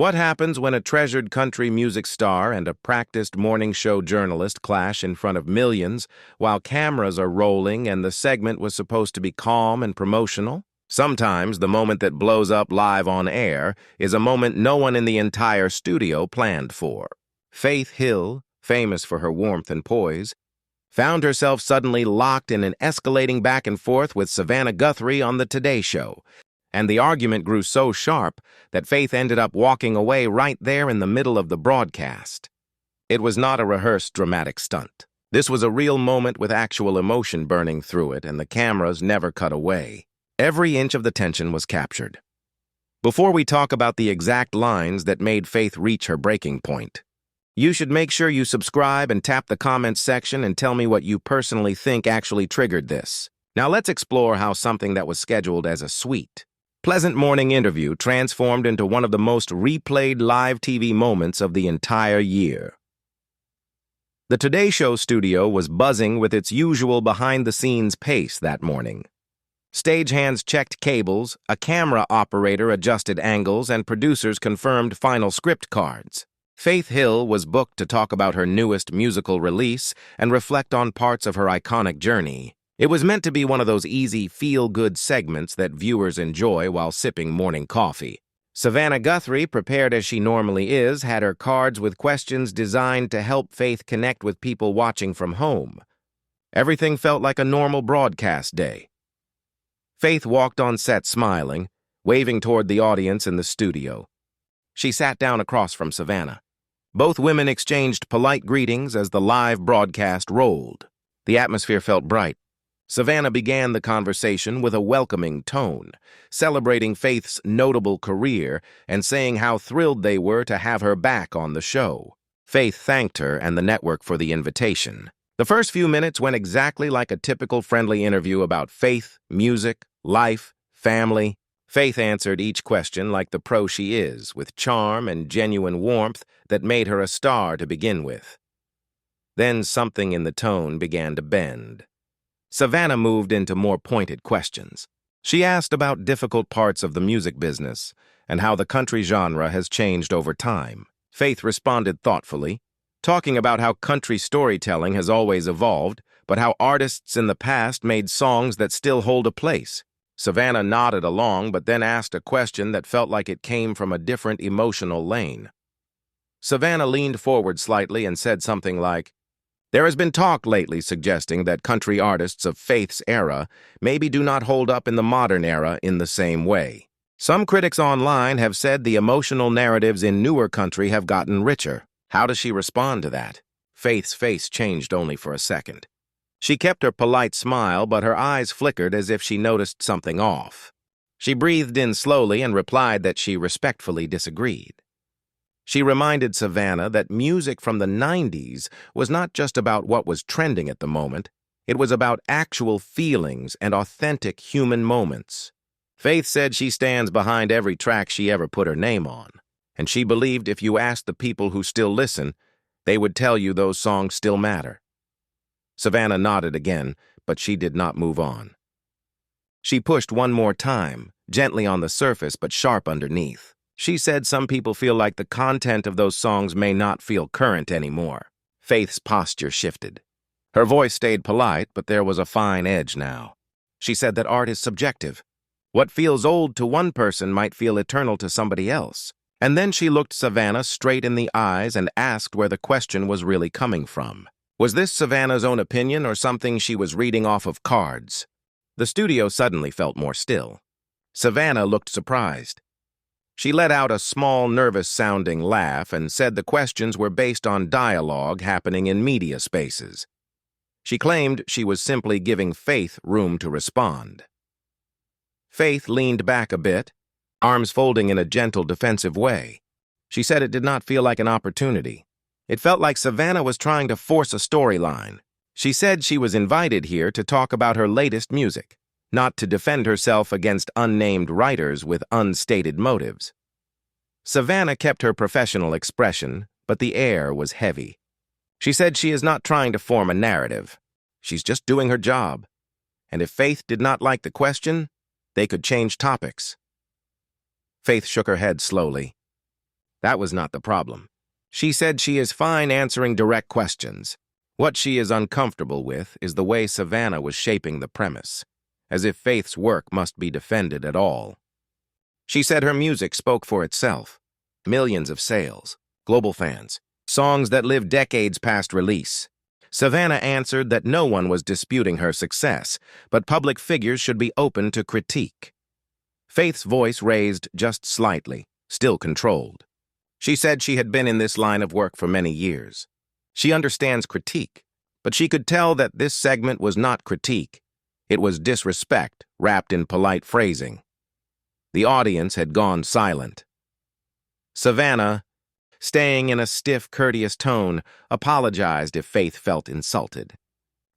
What happens when a treasured country music star and a practiced morning show journalist clash in front of millions while cameras are rolling and the segment was supposed to be calm and promotional? Sometimes the moment that blows up live on air is a moment no one in the entire studio planned for. Faith Hill, famous for her warmth and poise, found herself suddenly locked in an escalating back and forth with Savannah Guthrie on the Today Show. And the argument grew so sharp that Faith ended up walking away right there in the middle of the broadcast. It was not a rehearsed dramatic stunt. This was a real moment with actual emotion burning through it, and the cameras never cut away. Every inch of the tension was captured. Before we talk about the exact lines that made Faith reach her breaking point, you should make sure you subscribe and tap the comments section and tell me what you personally think actually triggered this. Now let's explore how something that was scheduled as a sweet, pleasant morning interview transformed into one of the most replayed live TV moments of the entire year. The Today Show studio was buzzing with its usual behind-the-scenes pace that morning. Stagehands checked cables, a camera operator adjusted angles, and producers confirmed final script cards. Faith Hill was booked to talk about her newest musical release and reflect on parts of her iconic journey. It was meant to be one of those easy, feel-good segments that viewers enjoy while sipping morning coffee. Savannah Guthrie, prepared as she normally is, had her cards with questions designed to help Faith connect with people watching from home. Everything felt like a normal broadcast day. Faith walked on set smiling, waving toward the audience in the studio. She sat down across from Savannah. Both women exchanged polite greetings as the live broadcast rolled. The atmosphere felt bright. Savannah began the conversation with a welcoming tone, celebrating Faith's notable career and saying how thrilled they were to have her back on the show. Faith thanked her and the network for the invitation. The first few minutes went exactly like a typical friendly interview about faith, music, life, family. Faith answered each question like the pro she is, with charm and genuine warmth that made her a star to begin with. Then something in the tone began to bend. Savannah moved into more pointed questions. She asked about difficult parts of the music business and how the country genre has changed over time. Faith responded thoughtfully, talking about how country storytelling has always evolved, but how artists in the past made songs that still hold a place. Savannah nodded along, but then asked a question that felt like it came from a different emotional lane. Savannah leaned forward slightly and said something like, "There has been talk lately suggesting that country artists of Faith's era maybe do not hold up in the modern era in the same way. Some critics online have said the emotional narratives in newer country have gotten richer." How does she respond to that? Faith's face changed only for a second. She kept her polite smile, but her eyes flickered as if she noticed something off. She breathed in slowly and replied that she respectfully disagreed. She reminded Savannah that music from the 90s was not just about what was trending at the moment. It was about actual feelings and authentic human moments. Faith said she stands behind every track she ever put her name on, and she believed if you asked the people who still listen, they would tell you those songs still matter. Savannah nodded again, but she did not move on. She pushed one more time, gently on the surface but sharp underneath. She said some people feel like the content of those songs may not feel current anymore. Faith's posture shifted. Her voice stayed polite, but there was a fine edge now. She said that art is subjective. What feels old to one person might feel eternal to somebody else. And then she looked Savannah straight in the eyes and asked where the question was really coming from. Was this Savannah's own opinion or something she was reading off of cards? The studio suddenly felt more still. Savannah looked surprised. She let out a small, nervous-sounding laugh and said the questions were based on dialogue happening in media spaces. She claimed she was simply giving Faith room to respond. Faith leaned back a bit, arms folding in a gentle, defensive way. She said it did not feel like an opportunity. It felt like Savannah was trying to force a storyline. She said she was invited here to talk about her latest music, not to defend herself against unnamed writers with unstated motives. Savannah kept her professional expression, but the air was heavy. She said she is not trying to form a narrative. She's just doing her job. And if Faith did not like the question, they could change topics. Faith shook her head slowly. That was not the problem. She said she is fine answering direct questions. What she is uncomfortable with is the way Savannah was shaping the premise, as if Faith's work must be defended at all. She said her music spoke for itself. Millions of sales, global fans, songs that lived decades past release. Savannah answered that no one was disputing her success, but public figures should be open to critique. Faith's voice raised just slightly, still controlled. She said she had been in this line of work for many years. She understands critique, but she could tell that this segment was not critique. It was disrespect wrapped in polite phrasing. The audience had gone silent. Savannah, staying in a stiff, courteous tone, apologized if Faith felt insulted.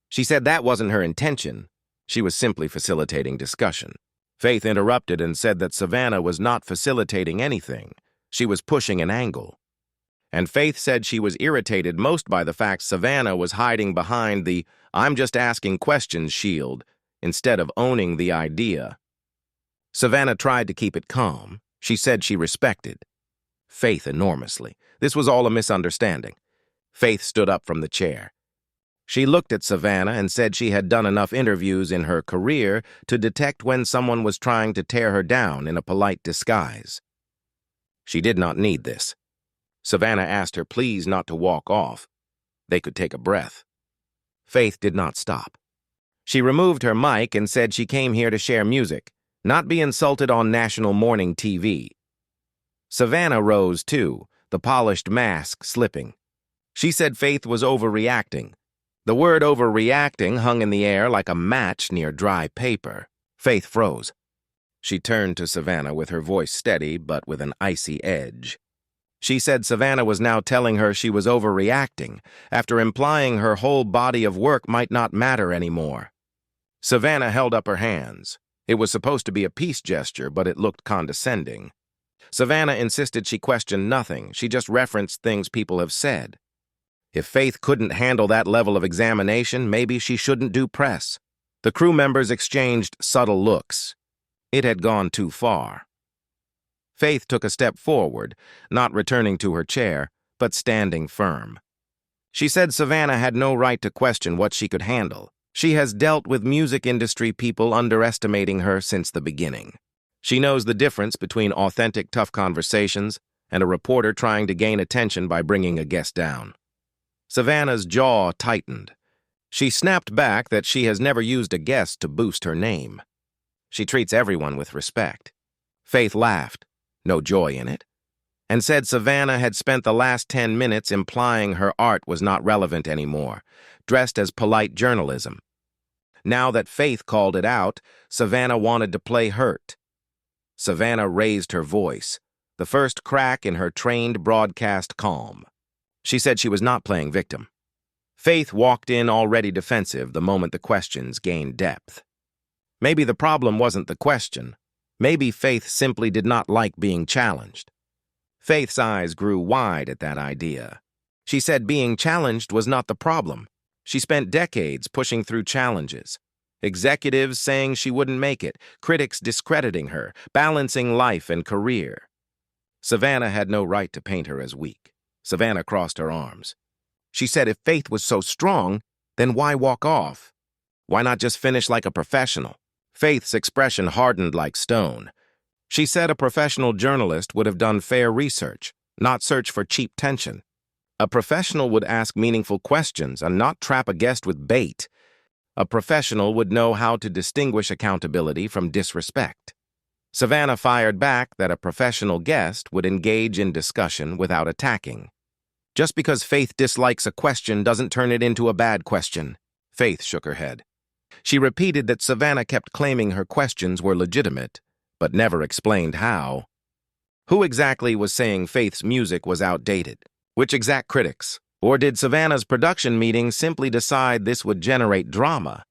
She said that wasn't her intention. She was simply facilitating discussion. Faith interrupted and said that Savannah was not facilitating anything. She was pushing an angle. And Faith said she was irritated most by the fact Savannah was hiding behind the "I'm just asking questions" shield instead of owning the idea. Savannah tried to keep it calm. She said she respected Faith enormously. This was all a misunderstanding. Faith stood up from the chair. She looked at Savannah and said she had done enough interviews in her career to detect when someone was trying to tear her down in a polite disguise. She did not need this. Savannah asked her please not to walk off. They could take a breath. Faith did not stop. She removed her mic and said she came here to share music, not be insulted on national morning TV. Savannah rose too, the polished mask slipping. She said Faith was overreacting. The word overreacting hung in the air like a match near dry paper. Faith froze. She turned to Savannah with her voice steady but with an icy edge. She said Savannah was now telling her she was overreacting, after implying her whole body of work might not matter anymore. Savannah held up her hands. It was supposed to be a peace gesture, but it looked condescending. Savannah insisted she questioned nothing. She just referenced things people have said. If Faith couldn't handle that level of examination, maybe she shouldn't do press. The crew members exchanged subtle looks. It had gone too far. Faith took a step forward, not returning to her chair, but standing firm. She said Savannah had no right to question what she could handle. She has dealt with music industry people underestimating her since the beginning. She knows the difference between authentic, tough conversations and a reporter trying to gain attention by bringing a guest down. Savannah's jaw tightened. She snapped back that she has never used a guest to boost her name. She treats everyone with respect. Faith laughed, no joy in it, and said Savannah had spent the last 10 minutes implying her art was not relevant anymore, dressed as polite journalism. Now that Faith called it out, Savannah wanted to play hurt. Savannah raised her voice, the first crack in her trained broadcast calm. She said she was not playing victim. Faith walked in already defensive the moment the questions gained depth. Maybe the problem wasn't the question. Maybe Faith simply did not like being challenged. Faith's eyes grew wide at that idea. She said being challenged was not the problem. She spent decades pushing through challenges. Executives saying she wouldn't make it, critics discrediting her, balancing life and career. Savannah had no right to paint her as weak. Savannah crossed her arms. She said if Faith was so strong, then why walk off? Why not just finish like a professional? Faith's expression hardened like stone. She said a professional journalist would have done fair research, not search for cheap tension. A professional would ask meaningful questions and not trap a guest with bait. A professional would know how to distinguish accountability from disrespect. Savannah fired back that a professional guest would engage in discussion without attacking. Just because Faith dislikes a question doesn't turn it into a bad question. Faith shook her head. She repeated that Savannah kept claiming her questions were legitimate, but never explained how. Who exactly was saying Faith's music was outdated? Which exact critics? Or did Savannah's production meeting simply decide this would generate drama?